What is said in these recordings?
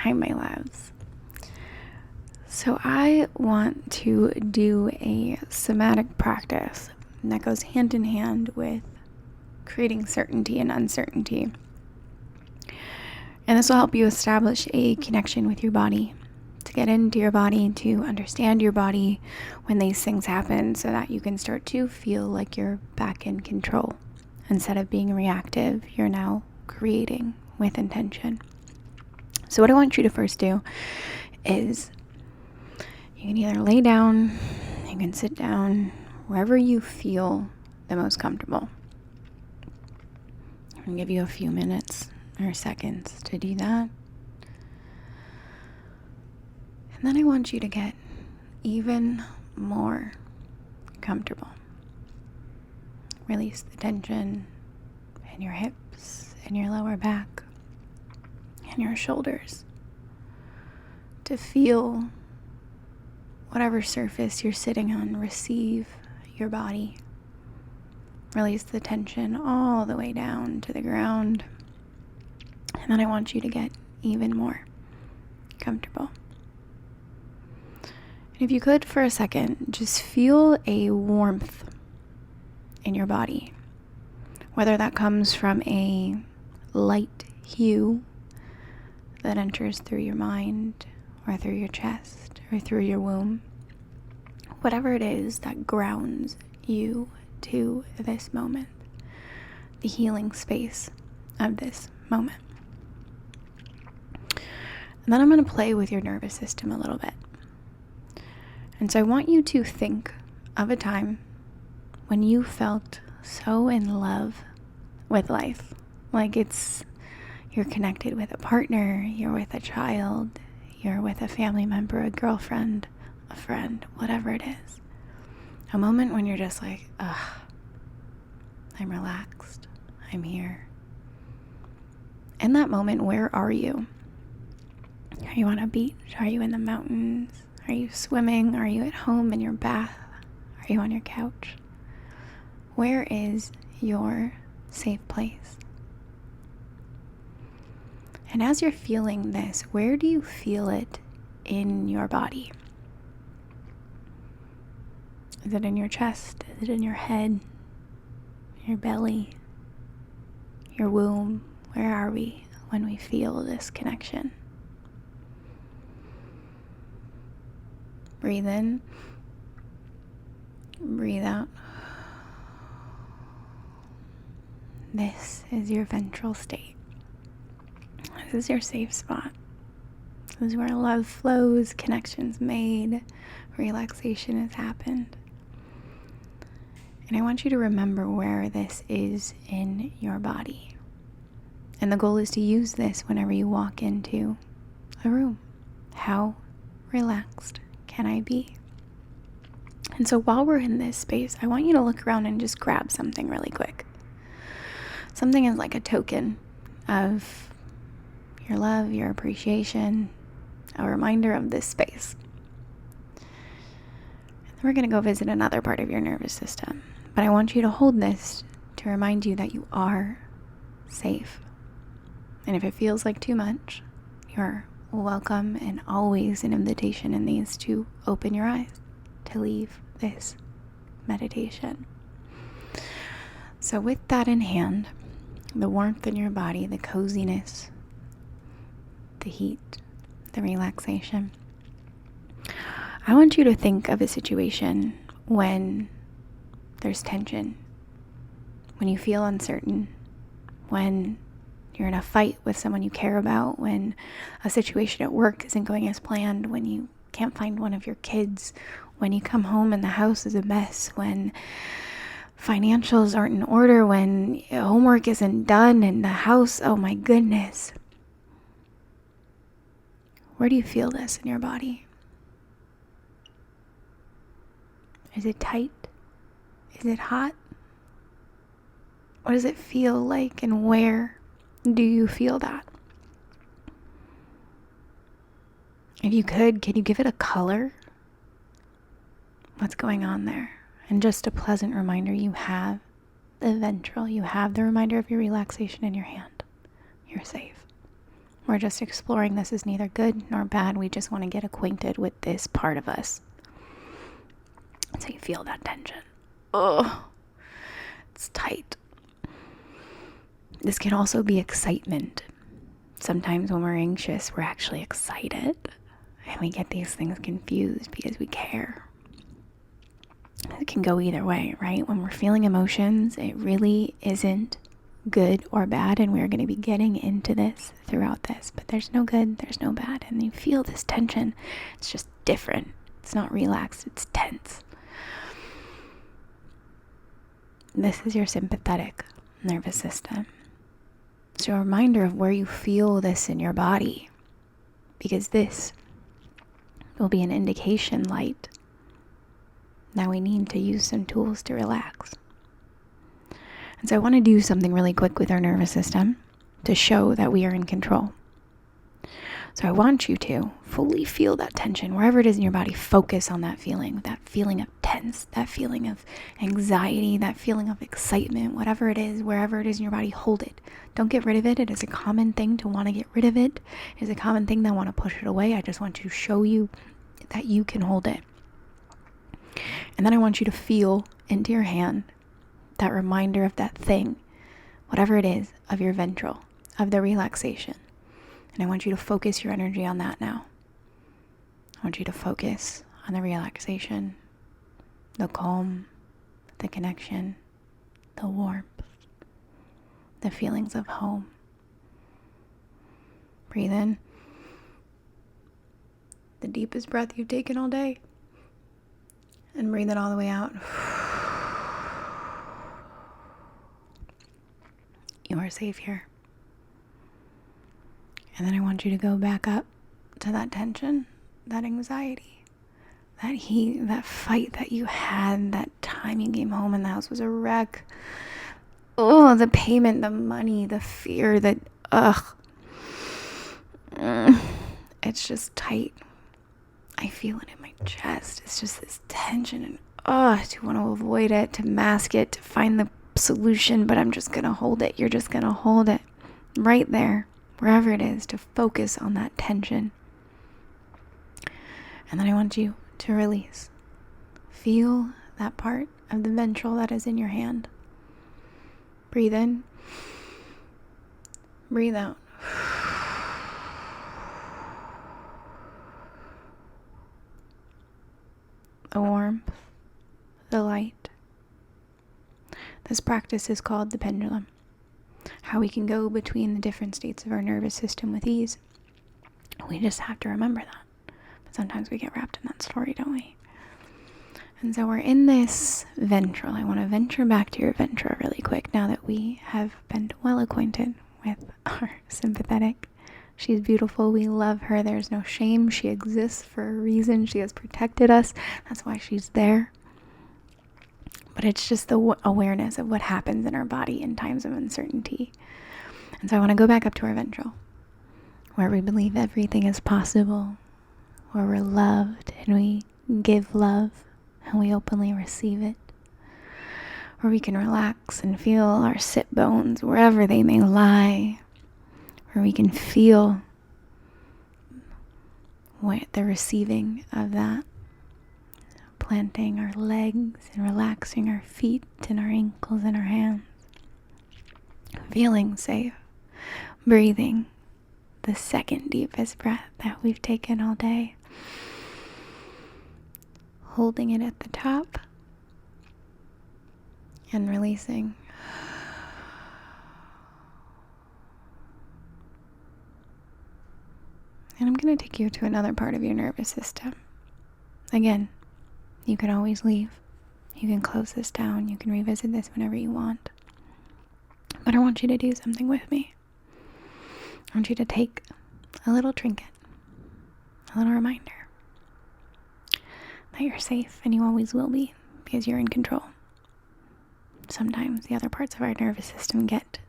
Hi, my loves. So I want to do a somatic practice that goes hand in hand with creating certainty and uncertainty. And this will help you establish a connection with your body, to get into your body, to understand your body when these things happen, so that you can start to feel like you're back in control. Instead of being reactive, you're now creating with intention. So what I want you to first do is you can either lay down, you can sit down, wherever you feel the most comfortable. I'm going to give you a few minutes or seconds to do that. And then I want you to get even more comfortable. Release the tension in your hips and your lower back and your shoulders to feel whatever surface you're sitting on receive your body. Release the tension all the way down to the ground. And then I want you to get even more comfortable. And if you could, for a second, just feel a warmth in your body. Whether that comes from a light hue that enters through your mind, or through your chest, or through your womb. Whatever it is that grounds you to this moment, the healing space of this moment. And then I'm going to play with your nervous system a little bit. And so I want you to think of a time when you felt so in love with life. Like you're connected with a partner, you're with a child, you're with a family member, a girlfriend, a friend, whatever it is. A moment when you're just like, I'm relaxed, I'm here. In that moment, where are you? Are you on a beach? Are you in the mountains? Are you swimming? Are you at home in your bath? Are you on your couch? Where is your safe place? And as you're feeling this, where do you feel it in your body? Is it in your chest? Is it in your head? Your belly? Your womb? Where are we when we feel this connection? Breathe in. Breathe out. This is your ventral state. This is your safe spot. This is where love flows, connections made, relaxation has happened. And I want you to remember where this is in your body. And the goal is to use this whenever you walk into a room. How relaxed can I be? And so while we're in this space, I want you to look around and just grab something really quick. Something is like a token of your love, your appreciation, a reminder of this space. And then we're going to go visit another part of your nervous system. But I want you to hold this to remind you that you are safe. And if it feels like too much, you're welcome and always an invitation in these to open your eyes, to leave this meditation. So with that in hand, the warmth in your body, the coziness, the heat, the relaxation, I want you to think of a situation when there's tension, when you feel uncertain, when you're in a fight with someone you care about, when a situation at work isn't going as planned, when you can't find one of your kids, when you come home and the house is a mess, when financials aren't in order, when homework isn't done and the house, oh my goodness. Where do you feel this in your body? Is it tight? Is it hot? What does it feel like, and where do you feel that? If you could you give it a color? What's going on there? And just a pleasant reminder, you have the ventral, you have the reminder of your relaxation in your hand. You're safe. We're just exploring. This is neither good nor bad. We just want to get acquainted with this part of us. So you feel that tension. Oh, it's tight. This can also be excitement. Sometimes when we're anxious, we're actually excited. And we get these things confused because we care. It can go either way, right? When we're feeling emotions, it really isn't good or bad, and we're going to be getting into this throughout this. But there's no good, there's no bad. And you feel this tension. It's just different. It's not relaxed, it's tense. This is your sympathetic nervous system. It's a reminder of where you feel this in your body, because this will be an indication light. Now we need to use some tools to relax. And so I want to do something really quick with our nervous system to show that we are in control. So I want you to fully feel that tension wherever it is in your body. Focus on that feeling of tense, that feeling of anxiety, that feeling of excitement, whatever it is, wherever it is in your body, hold it. Don't get rid of it. It is a common thing to want to get rid of it. It is a common thing that want to push it away. I just want to show you that you can hold it. And then I want you to feel into your hand that reminder of that thing, whatever it is, of your ventral, of the relaxation. And I want you to focus your energy on that now. I want you to focus on the relaxation, the calm, the connection, the warmth, the feelings of home. Breathe in. The deepest breath you've taken all day. And breathe it all the way out. You are safe here. And then I want you to go back up to that tension, that anxiety, that heat, that fight that you had, that time you came home and the house was a wreck. Oh, the payment, the money, the fear, it's just tight. I feel it in my chest. It's just this tension and to want to avoid it, to mask it, to find the solution, but I'm just going to hold it. You're just going to hold it right there, wherever it is, to focus on that tension. And then I want you to release. Feel that part of the ventral that is in your hand. Breathe in. Breathe out. The warmth, the light. This practice is called the pendulum. How we can go between the different states of our nervous system with ease. We just have to remember that. But sometimes we get wrapped in that story, don't we? And so we're in this ventral. I want to venture back to your ventral really quick now that we have been well acquainted with our sympathetic. She's beautiful. We love her. There's no shame. She exists for a reason. She has protected us. That's why she's there. But it's just the awareness of what happens in our body in times of uncertainty. And so I want to go back up to our ventral, where we believe everything is possible, where we're loved and we give love and we openly receive it, where we can relax and feel our sit bones wherever they may lie, where we can feel the receiving of that, planting our legs and relaxing our feet and our ankles and our hands, feeling safe, breathing the second deepest breath that we've taken all day, holding it at the top and releasing. And I'm going to take you to another part of your nervous system. Again, you can always leave. You can close this down. You can revisit this whenever you want. But I want you to do something with me. I want you to take a little trinket, a little reminder that you're safe and you always will be because you're in control. Sometimes the other parts of our nervous system get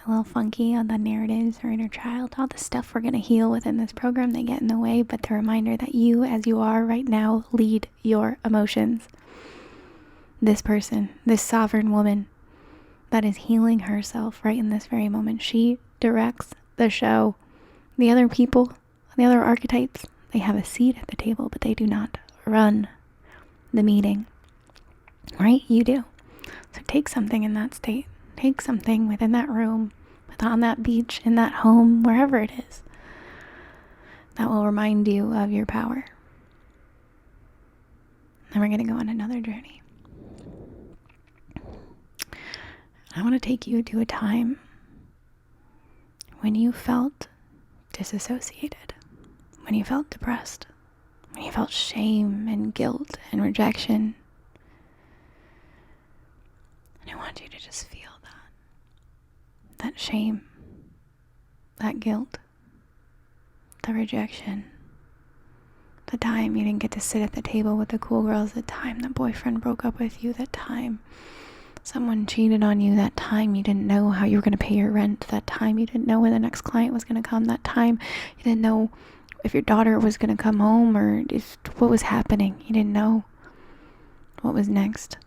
a little funky on the narratives or inner child. All the stuff we're going to heal within this program, they get in the way, but the reminder that you, as you are right now, lead your emotions. This person, this sovereign woman that is healing herself right in this very moment, she directs the show. The other people, the other archetypes, they have a seat at the table, but they do not run the meeting. Right? You do. So take something in that state. Take something within that room, on that beach, in that home, wherever it is, that will remind you of your power. Then we're going to go on another journey. I want to take you to a time when you felt disassociated, when you felt depressed, when you felt shame and guilt and rejection. And I want you to just feel that shame, that guilt, the rejection, the time you didn't get to sit at the table with the cool girls, the time the boyfriend broke up with you, the time someone cheated on you, that time you didn't know how you were going to pay your rent, that time you didn't know when the next client was going to come, that time you didn't know if your daughter was going to come home or if what was happening. You didn't know what was next.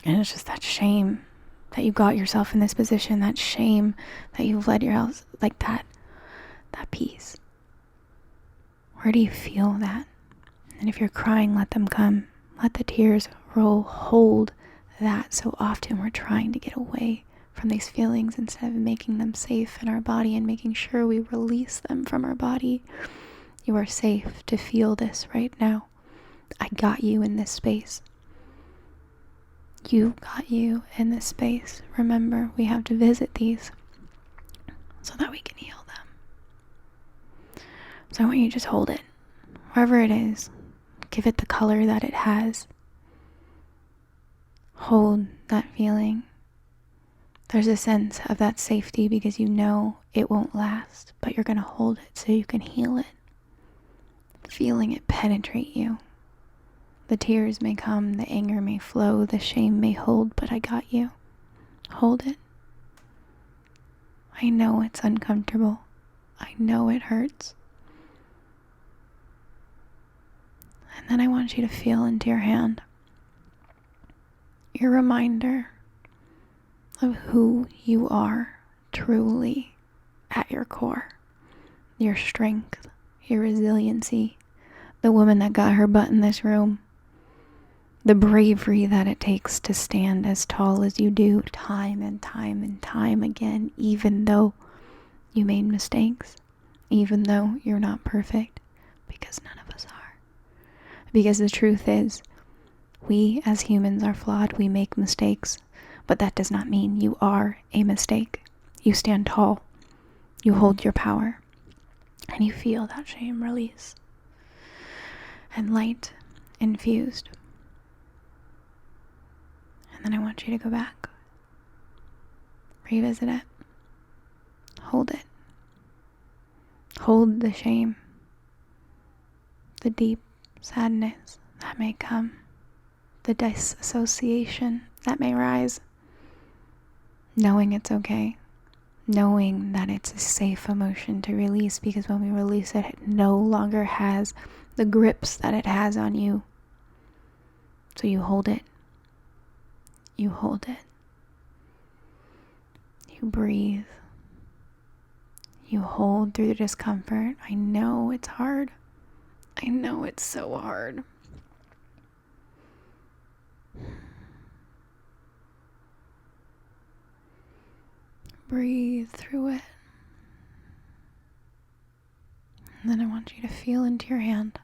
And it's just that shame that you got yourself in this position, that shame that you've led your house like that peace. Where do you feel that? And if you're crying, let them come. Let the tears roll. Hold that. So often we're trying to get away from these feelings instead of making them safe in our body and making sure we release them from our body. You are safe to feel this right now. I got you in this space. You got you in this space. Remember, we have to visit these so that we can heal them. So I want you to just hold it. Wherever it is, give it the color that it has. Hold that feeling. There's a sense of that safety because you know it won't last, but you're going to hold it so you can heal it. Feeling it penetrate you. The tears may come, the anger may flow, the shame may hold, but I got you. Hold it. I know it's uncomfortable. I know it hurts. And then I want you to feel into your hand your reminder of who you are truly at your core. Your strength, your resiliency, the woman that got her butt in this room, the bravery that it takes to stand as tall as you do time and time and time again, even though you made mistakes, even though you're not perfect, because none of us are. Because the truth is, we as humans are flawed, we make mistakes, but that does not mean you are a mistake. You stand tall, you hold your power, and you feel that shame release and light infused. And then I want you to go back, revisit it, hold it, hold the shame, the deep sadness that may come, the disassociation that may rise, knowing it's okay, knowing that it's a safe emotion to release, because when we release it, it no longer has the grips that it has on you. So you hold it. You hold it. You breathe. You hold through the discomfort. I know it's hard. I know it's so hard. Breathe through it. And then I want you to feel into your hand.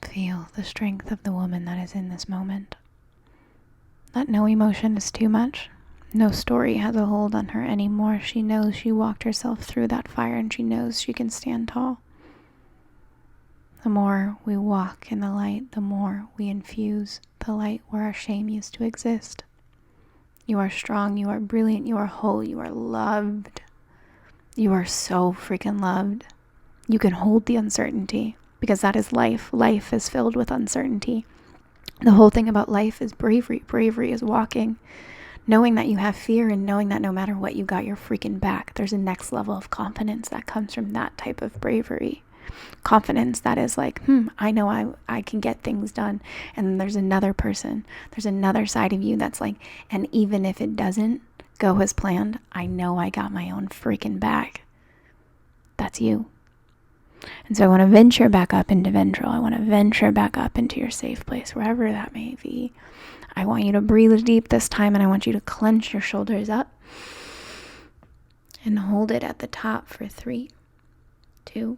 Feel the strength of the woman that is in this moment. That no emotion is too much. No story has a hold on her anymore. She knows she walked herself through that fire and she knows she can stand tall. The more we walk in the light, the more we infuse the light where our shame used to exist. You are strong, you are brilliant, you are whole, you are loved. You are so freaking loved. You can hold the uncertainty because that is life. Life is filled with uncertainty. The whole thing about life is bravery. Bravery is walking, knowing that you have fear and knowing that no matter what, you got your freaking back. There's a next level of confidence that comes from that type of bravery. Confidence that is like, I know I can get things done. And then there's another person, there's another side of you that's like, and even if it doesn't, go as planned, I know I got my own freaking back. That's you. And so I want to venture back up into ventral. I want to venture back up into your safe place, wherever that may be. I want you to breathe deep this time, and I want you to clench your shoulders up and hold it at the top for 3, 2,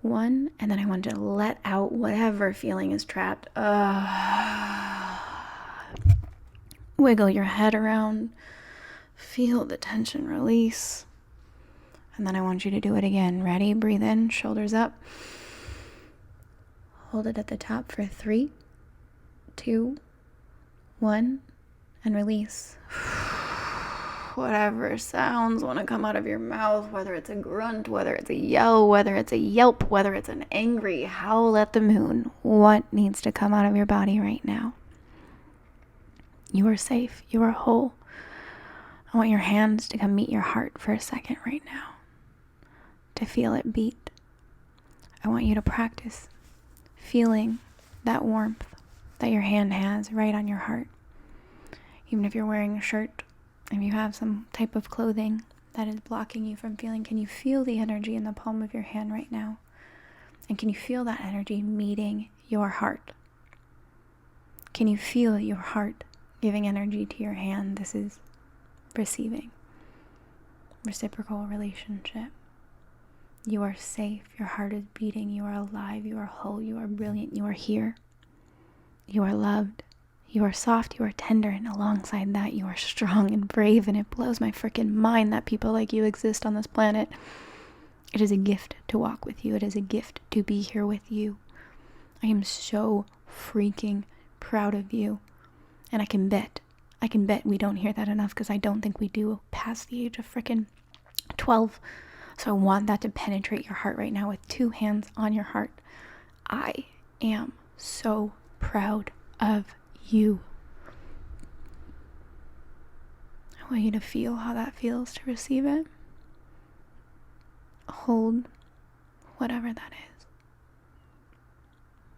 1. And then I want you to let out whatever feeling is trapped. Wiggle your head around. Feel the tension release. And then I want you to do it again. Ready? Breathe in, shoulders up. Hold it at the top for 3, 2, 1, and release. Whatever sounds want to come out of your mouth, whether it's a grunt, whether it's a yell, whether it's a yelp, whether it's an angry howl at the moon, what needs to come out of your body right now? You are safe. You are whole. I want your hands to come meet your heart for a second right now, to feel it beat. I want you to practice feeling that warmth that your hand has right on your heart. Even if you're wearing a shirt, if you have some type of clothing that is blocking you from feeling, can you feel the energy in the palm of your hand right now? And can you feel that energy meeting your heart? Can you feel your heart giving energy to your hand? This is receiving. Reciprocal relationship. You are safe. Your heart is beating. You are alive. You are whole. You are brilliant. You are here. You are loved. You are soft. You are tender. And alongside that, you are strong and brave. And it blows my freaking mind that people like you exist on this planet. It is a gift to walk with you. It is a gift to be here with you. I am so freaking proud of you. And I can bet we don't hear that enough, because I don't think we do past the age of freaking 12. So I want that to penetrate your heart right now with 2 hands on your heart. I am so proud of you. I want you to feel how that feels to receive it. Hold whatever that is.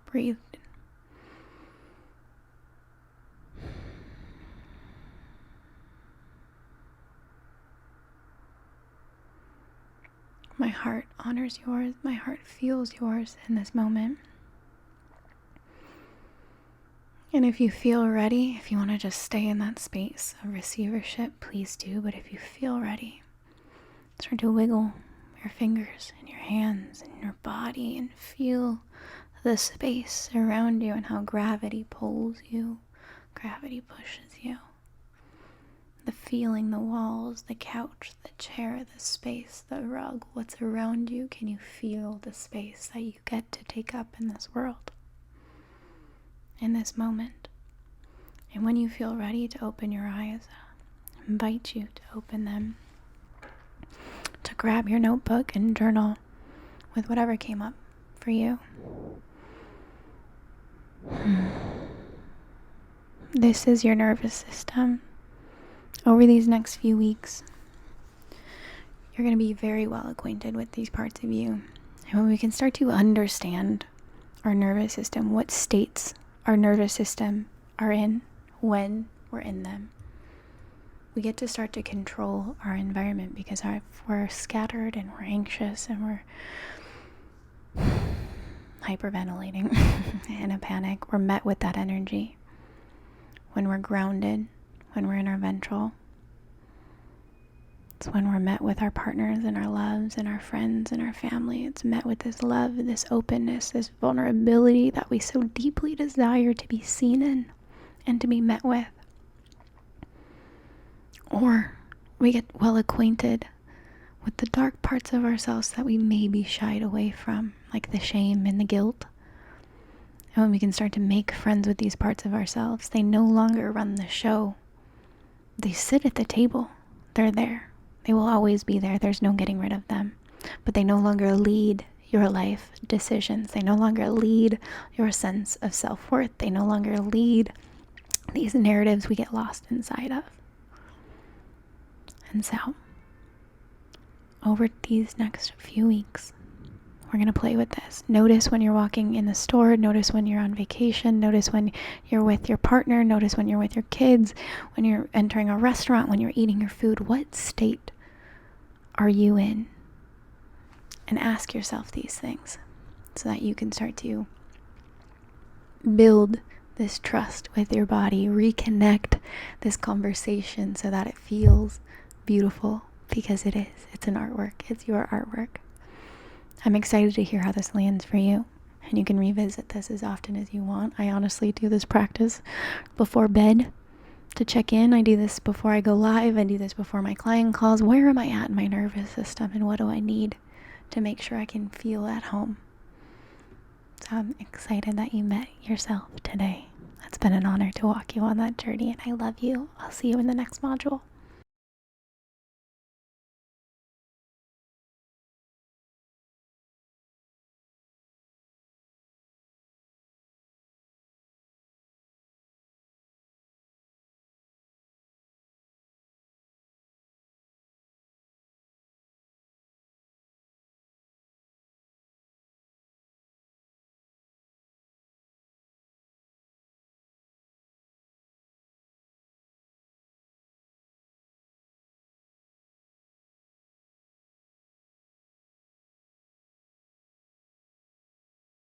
Breathe. My heart honors yours. My heart feels yours in this moment. And if you feel ready, if you want to just stay in that space of receivership, please do. But if you feel ready, start to wiggle your fingers and your hands and your body and feel the space around you and how gravity pulls you, gravity pushes you. The feeling, the walls, the couch, the chair, the space, the rug, what's around you. Can you feel the space that you get to take up in this world, in this moment? And when you feel ready to open your eyes, I invite you to open them, to grab your notebook and journal with whatever came up for you. This is your nervous system. Over these next few weeks, you're going to be very well acquainted with these parts of you. And when we can start to understand our nervous system, what states our nervous system are in when we're in them, we get to start to control our environment, because if we're scattered and we're anxious and we're hyperventilating in a panic, we're met with that energy. When we're grounded, when we're in our ventral, it's when we're met with our partners and our loves and our friends and our family. It's met with this love, this openness, this vulnerability that we so deeply desire to be seen in and to be met with. Or we get well acquainted with the dark parts of ourselves that we maybe shied away from, like the shame and the guilt. And when we can start to make friends with these parts of ourselves, they no longer run the show. They sit at the table. They're there. They will always be there. There's no getting rid of them. But they no longer lead your life decisions. They no longer lead your sense of self-worth. They no longer lead these narratives we get lost inside of. And so, over these next few weeks, We're going to play with this. Notice when you're walking in the store. Notice when you're on vacation. Notice when you're with your partner. Notice when you're with your kids. When you're entering a restaurant. When you're eating your food. What state are you in? And ask yourself these things so that you can start to build this trust with your body. Reconnect this conversation so that it feels beautiful, because it is. It's an artwork. It's your artwork. I'm excited to hear how this lands for you, and you can revisit this as often as you want. I honestly do this practice before bed to check in. I do this before I go live. I do this before my client calls. Where am I at in my nervous system, and what do I need to make sure I can feel at home? So I'm excited that you met yourself today. It's been an honor to walk you on that journey, and I love you. I'll see you in the next module.